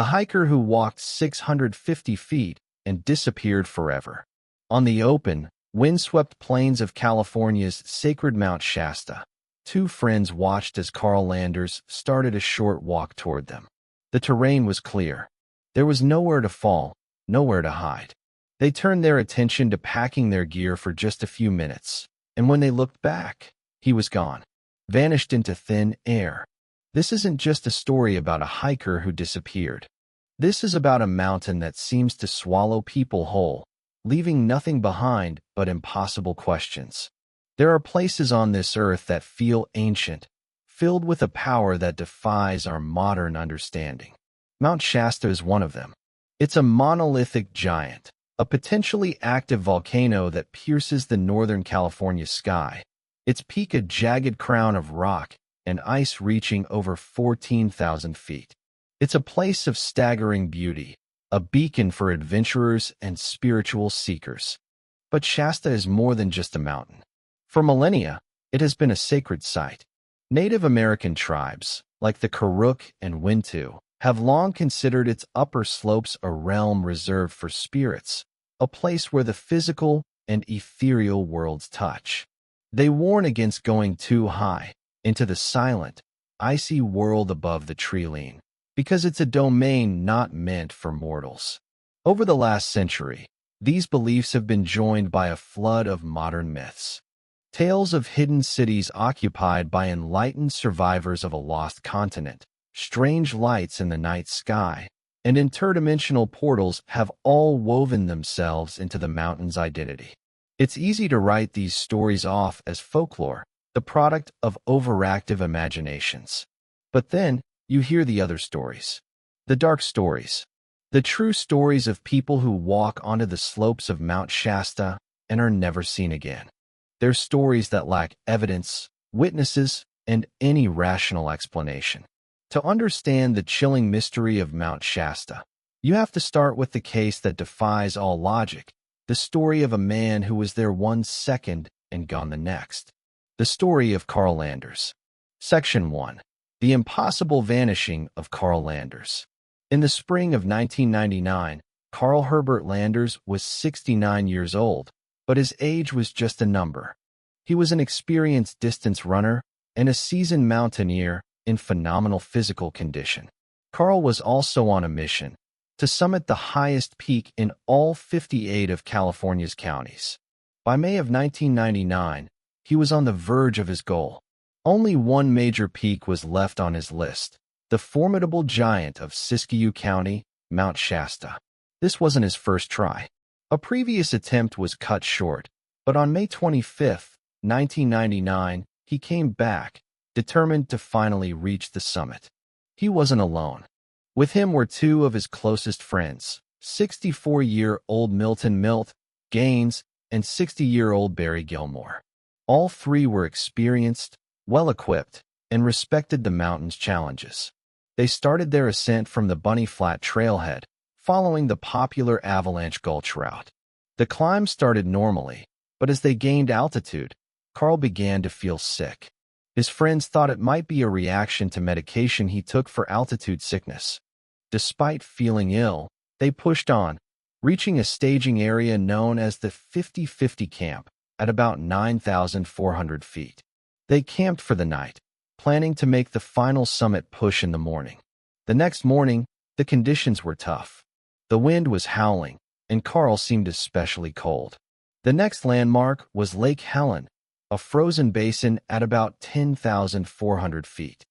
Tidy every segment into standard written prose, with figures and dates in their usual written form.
The hiker who walked 650 feet and disappeared forever. On the open, windswept plains of California's sacred Mount Shasta, two friends watched as Carl Landers started a short walk toward them. The terrain was clear. There was nowhere to fall, nowhere to hide. They turned their attention to packing their gear for just a few minutes, and when they looked back, he was gone, vanished into thin air. This isn't just a story about a hiker who disappeared. This is about a mountain that seems to swallow people whole, leaving nothing behind but impossible questions. There are places on this earth that feel ancient, filled with a power that defies our modern understanding. Mount Shasta is one of them. It's a monolithic giant, a potentially active volcano that pierces the Northern California sky. Its peak a jagged crown of rock and ice reaching over 14,000 feet. It's a place of staggering beauty, a beacon for adventurers and spiritual seekers. But Shasta is more than just a mountain. For millennia, it has been a sacred site. Native American tribes, like the Karuk and Wintu, have long considered its upper slopes a realm reserved for spirits, a place where the physical and ethereal worlds touch. They warn against going too high, into the silent, icy world above the treeline, because it's a domain not meant for mortals. Over the last century, these beliefs have been joined by a flood of modern myths. Tales of hidden cities occupied by enlightened survivors of a lost continent, strange lights in the night sky, and interdimensional portals have all woven themselves into the mountain's identity. It's easy to write these stories off as folklore, the product of overactive imaginations. But then, you hear the other stories. The dark stories. The true stories of people who walk onto the slopes of Mount Shasta and are never seen again. They're stories that lack evidence, witnesses, and any rational explanation. To understand the chilling mystery of Mount Shasta, you have to start with the case that defies all logic, the story of a man who was there 1 second and gone the next. The story of Carl Landers. Section 1. The impossible vanishing of Carl Landers. In the spring of 1999, Carl Herbert Landers was 69 years old, but his age was just a number. He was an experienced distance runner and a seasoned mountaineer in phenomenal physical condition. Carl was also on a mission to summit the highest peak in all 58 of California's counties. By May of 1999, he was on the verge of his goal. Only one major peak was left on his list, the formidable giant of Siskiyou County, Mount Shasta. This wasn't his first try. A previous attempt was cut short, but on May 25, 1999, he came back, determined to finally reach the summit. He wasn't alone. With him were two of his closest friends, 64-year-old Milton Milt Gaines and 60-year-old Barry Gilmore. All three were experienced, well-equipped, and respected the mountain's challenges. They started their ascent from the Bunny Flat trailhead, following the popular Avalanche Gulch route. The climb started normally, but as they gained altitude, Carl began to feel sick. His friends thought it might be a reaction to medication he took for altitude sickness. Despite feeling ill, they pushed on, reaching a staging area known as the 50-50 camp at about 9,400 feet. They camped for the night, planning to make the final summit push in the morning. The next morning, the conditions were tough. The wind was howling, and Carl seemed especially cold. The next landmark was Lake Helen, a frozen basin at about 10,400 feet.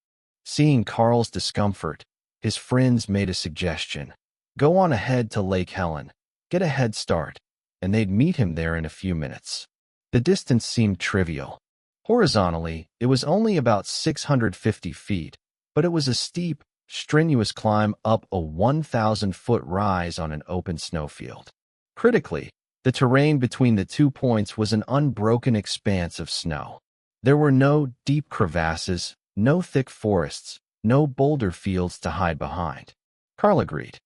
Seeing Carl's discomfort, his friends made a suggestion. Go on ahead to Lake Helen, get a head start, and they'd meet him there in a few minutes. The distance seemed trivial. Horizontally, it was only about 650 feet, but it was a steep, strenuous climb up a 1,000-foot rise on an open snowfield. Critically, the terrain between the 2 points was an unbroken expanse of snow. There were no deep crevasses, no thick forests, no boulder fields to hide behind. Carl agreed.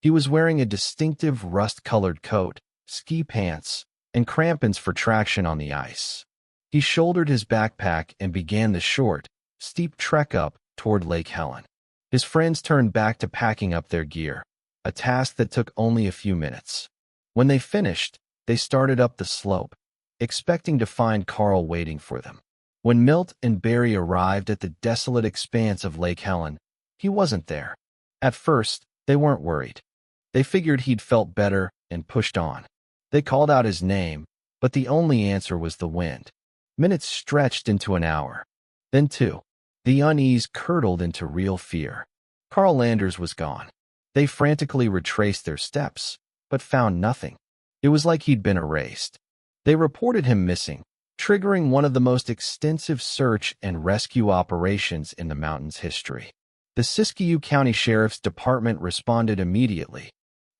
He was wearing a distinctive rust-colored coat, ski pants, and crampons for traction on the ice. He shouldered his backpack and began the short, steep trek up toward Lake Helen. His friends turned back to packing up their gear, a task that took only a few minutes. When they finished, they started up the slope, expecting to find Carl waiting for them. When Milt and Barry arrived at the desolate expanse of Lake Helen, he wasn't there. At first, they weren't worried. They figured he'd felt better and pushed on. They called out his name, but the only answer was the wind. Minutes stretched into an hour. Then two. The unease curdled into real fear. Carl Landers was gone. They frantically retraced their steps, but found nothing. It was like he'd been erased. They reported him missing, triggering one of the most extensive search and rescue operations in the mountain's history. The Siskiyou County Sheriff's Department responded immediately.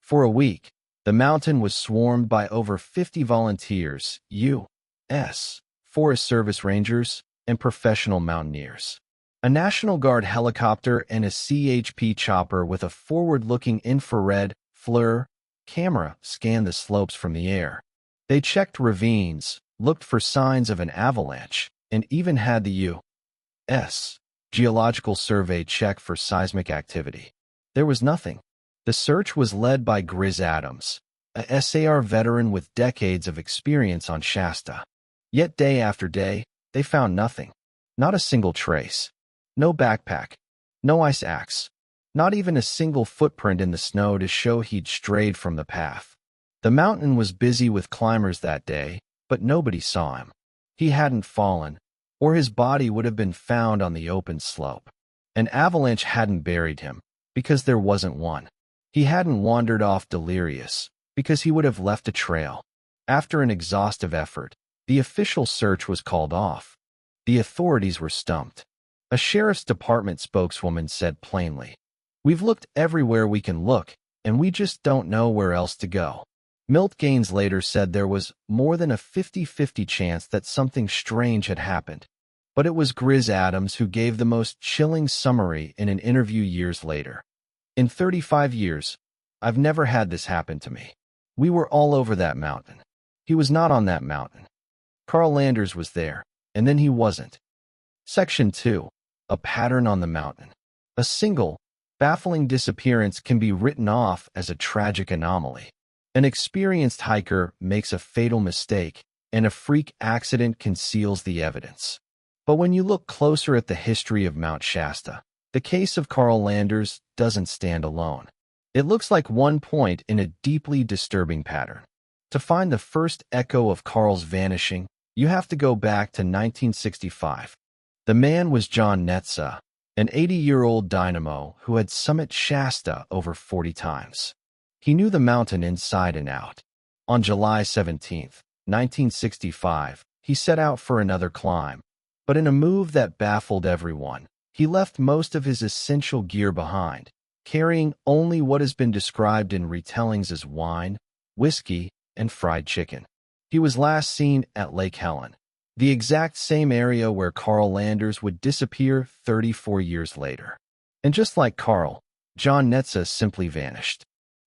For a week, the mountain was swarmed by over 50 volunteers, U.S. Forest Service rangers, and professional mountaineers. A National Guard helicopter and a CHP chopper with a forward-looking infrared FLIR camera scanned the slopes from the air. They checked ravines, looked for signs of an avalanche, and even had the U.S. Geological Survey check for seismic activity. There was nothing. The search was led by Griss Adams, a SAR veteran with decades of experience on Shasta. Yet day after day, they found nothing. Not a single trace. No backpack. No ice axe. Not even a single footprint in the snow to show he'd strayed from the path. The mountain was busy with climbers that day, but nobody saw him. He hadn't fallen, or his body would have been found on the open slope. An avalanche hadn't buried him, because there wasn't one. He hadn't wandered off delirious, because he would have left a trail. After an exhaustive effort, the official search was called off. The authorities were stumped. A sheriff's department spokeswoman said plainly, "We've looked everywhere we can look, and we just don't know where else to go." Milt Gaines later said there was more than a 50-50 chance that something strange had happened. But it was Griss Adams who gave the most chilling summary in an interview years later. "In 35 years, I've never had this happen to me. We were all over that mountain. He was not on that mountain. Carl Landers was there, and then he wasn't." Section 2. A pattern on the mountain. A single, baffling disappearance can be written off as a tragic anomaly. An experienced hiker makes a fatal mistake, and a freak accident conceals the evidence. But when you look closer at the history of Mount Shasta, the case of Carl Landers doesn't stand alone. It looks like one point in a deeply disturbing pattern. To find the first echo of Carl's vanishing, you have to go back to 1965. The man was John Netza, an 80-year-old dynamo who had summited Shasta over 40 times. He knew the mountain inside and out. On July 17, 1965, he set out for another climb. But in a move that baffled everyone, he left most of his essential gear behind, carrying only what has been described in retellings as wine, whiskey, and fried chicken. He was last seen at Lake Helen, the exact same area where Carl Landers would disappear 34 years later. And just like Carl, John Netza simply vanished.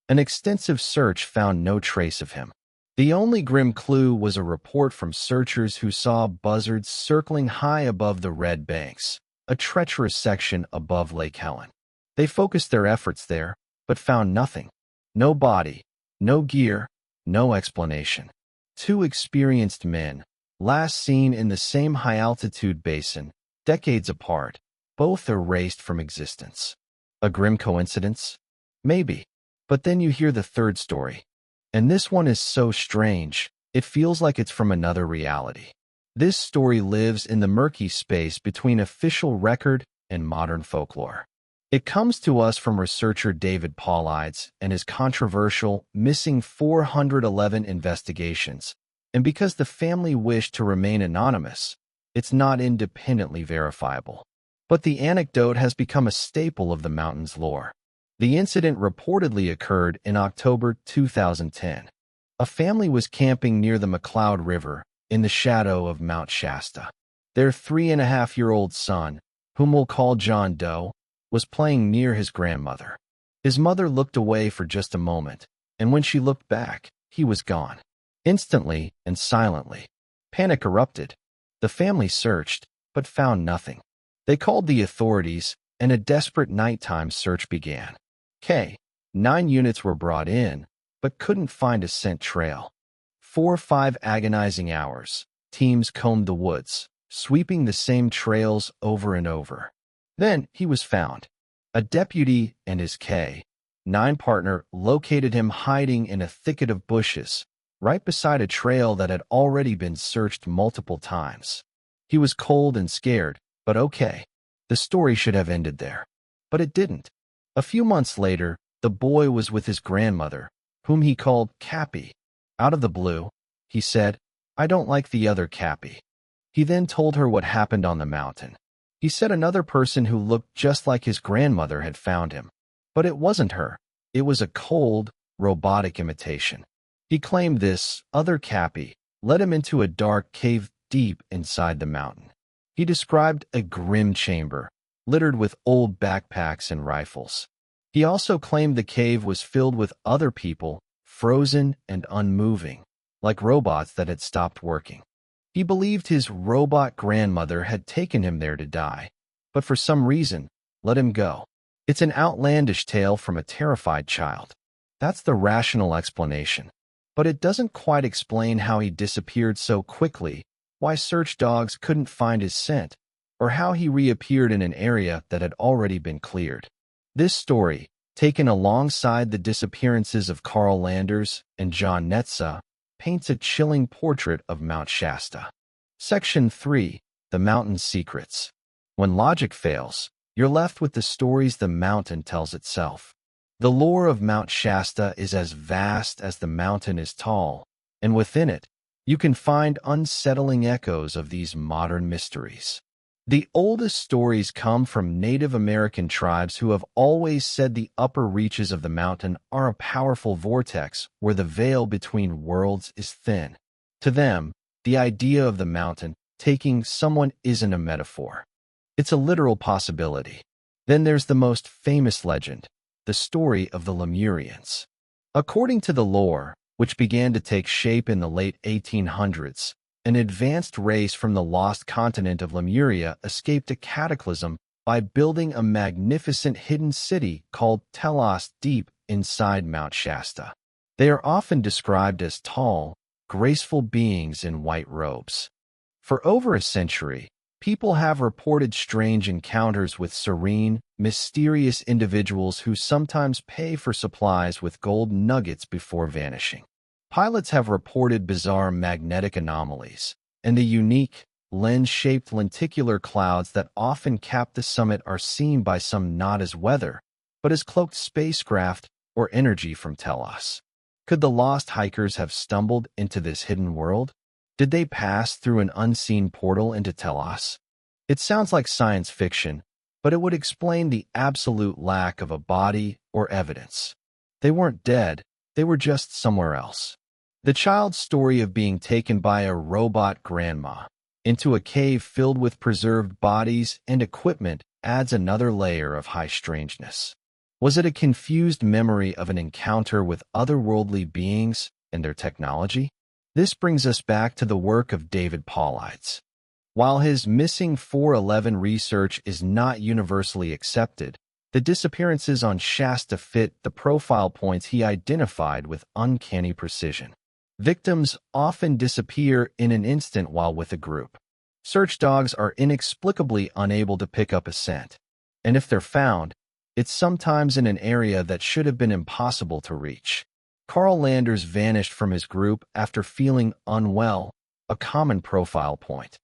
An extensive search found no trace of him. The only grim clue was a report from searchers who saw buzzards circling high above the Red Banks, a treacherous section above Lake Helen. They focused their efforts there, but found nothing. No body, no gear, no explanation. Two experienced men, last seen in the same high-altitude basin, decades apart, both erased from existence. A grim coincidence? Maybe. But then you hear the third story. And this one is so strange, it feels like it's from another reality. This story lives in the murky space between official record and modern folklore. It comes to us from researcher David Paulides and his controversial Missing 411 investigations. And because the family wished to remain anonymous, it's not independently verifiable. But the anecdote has become a staple of the mountain's lore. The incident reportedly occurred in October 2010. A family was camping near the McCloud River in the shadow of Mount Shasta. Their 3.5-year-old son, whom we'll call John Doe, was playing near his grandmother. His mother looked away for just a moment, and when she looked back, he was gone. Instantly and silently, panic erupted. The family searched, but found nothing. They called the authorities, and a desperate nighttime search began. 9 units were brought in, but couldn't find a scent trail. 4 or 5 agonizing hours, teams combed the woods, sweeping the same trails over and over. Then he was found. A deputy and his K-9 partner located him hiding in a thicket of bushes, right beside a trail that had already been searched multiple times. He was cold and scared, but okay. The story should have ended there. But it didn't. A few months later, the boy was with his grandmother, whom he called Cappy. Out of the blue, he said, "I don't like the other Cappy." He then told her what happened on the mountain. He said another person who looked just like his grandmother had found him. But it wasn't her. It was a cold, robotic imitation. He claimed this other Cappy led him into a dark cave deep inside the mountain. He described a grim chamber, littered with old backpacks and rifles. He also claimed the cave was filled with other people, frozen and unmoving, like robots that had stopped working. He believed his robot grandmother had taken him there to die, but for some reason, let him go. It's an outlandish tale from a terrified child. That's the rational explanation. But it doesn't quite explain how he disappeared so quickly, why search dogs couldn't find his scent, or how he reappeared in an area that had already been cleared. This story, taken alongside the disappearances of Carl Landers and John Netza, paints a chilling portrait of Mount Shasta. Section 3. The Mountain's Secrets. When logic fails, you're left with the stories the mountain tells itself. The lore of Mount Shasta is as vast as the mountain is tall, and within it, you can find unsettling echoes of these modern mysteries. The oldest stories come from Native American tribes who have always said the upper reaches of the mountain are a powerful vortex where the veil between worlds is thin. To them, the idea of the mountain taking someone isn't a metaphor. It's a literal possibility. Then there's the most famous legend, the story of the Lemurians. According to the lore, which began to take shape in the late 1800s, an advanced race from the lost continent of Lemuria escaped a cataclysm by building a magnificent hidden city called Telos deep inside Mount Shasta. They are often described as tall, graceful beings in white robes. For over a century, people have reported strange encounters with serene, mysterious individuals who sometimes pay for supplies with gold nuggets before vanishing. Pilots have reported bizarre magnetic anomalies, and the unique, lens-shaped lenticular clouds that often cap the summit are seen by some not as weather, but as cloaked spacecraft or energy from Telos. Could the lost hikers have stumbled into this hidden world? Did they pass through an unseen portal into Telos? It sounds like science fiction, but it would explain the absolute lack of a body or evidence. They weren't dead, they were just somewhere else. The child's story of being taken by a robot grandma into a cave filled with preserved bodies and equipment adds another layer of high strangeness. Was it a confused memory of an encounter with otherworldly beings and their technology? This brings us back to the work of David Paulides. While his missing 411 research is not universally accepted, the disappearances on Shasta fit the profile points he identified with uncanny precision. Victims often disappear in an instant while with a group. Search dogs are inexplicably unable to pick up a scent, and if they're found, it's sometimes in an area that should have been impossible to reach. Carl Landers vanished from his group after feeling unwell, a common profile point.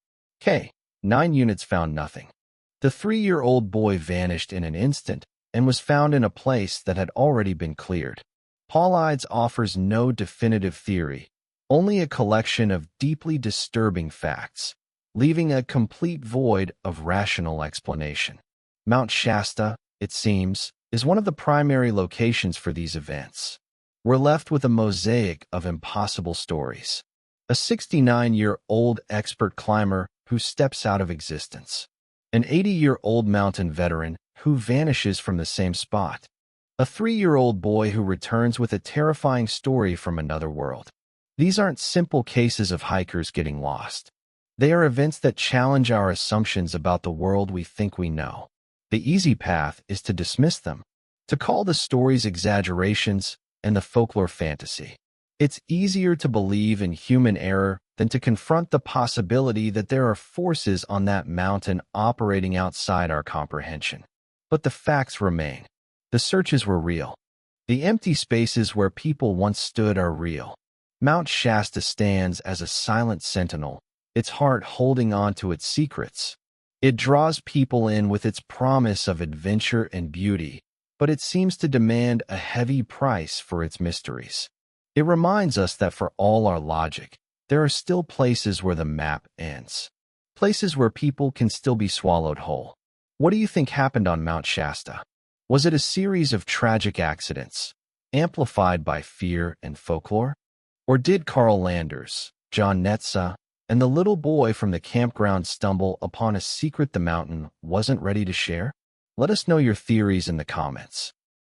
9 units found nothing. The 3-year-old boy vanished in an instant and was found in a place that had already been cleared. Paulides offers no definitive theory, only a collection of deeply disturbing facts, leaving a complete void of rational explanation. Mount Shasta, it seems, is one of the primary locations for these events. We're left with a mosaic of impossible stories. A 69-year-old expert climber who steps out of existence. An 80-year-old mountain veteran who vanishes from the same spot. A 3-year-old boy who returns with a terrifying story from another world. These aren't simple cases of hikers getting lost. They are events that challenge our assumptions about the world we think we know. The easy path is to dismiss them, to call the stories exaggerations and the folklore fantasy. It's easier to believe in human error than to confront the possibility that there are forces on that mountain operating outside our comprehension. But the facts remain. The searches were real. The empty spaces where people once stood are real. Mount Shasta stands as a silent sentinel, its heart holding on to its secrets. It draws people in with its promise of adventure and beauty, but it seems to demand a heavy price for its mysteries. It reminds us that for all our logic, there are still places where the map ends. Places where people can still be swallowed whole. What do you think happened on Mount Shasta? Was it a series of tragic accidents, amplified by fear and folklore? Or did Carl Landers, John Netza, and the little boy from the campground stumble upon a secret the mountain wasn't ready to share? Let us know your theories in the comments.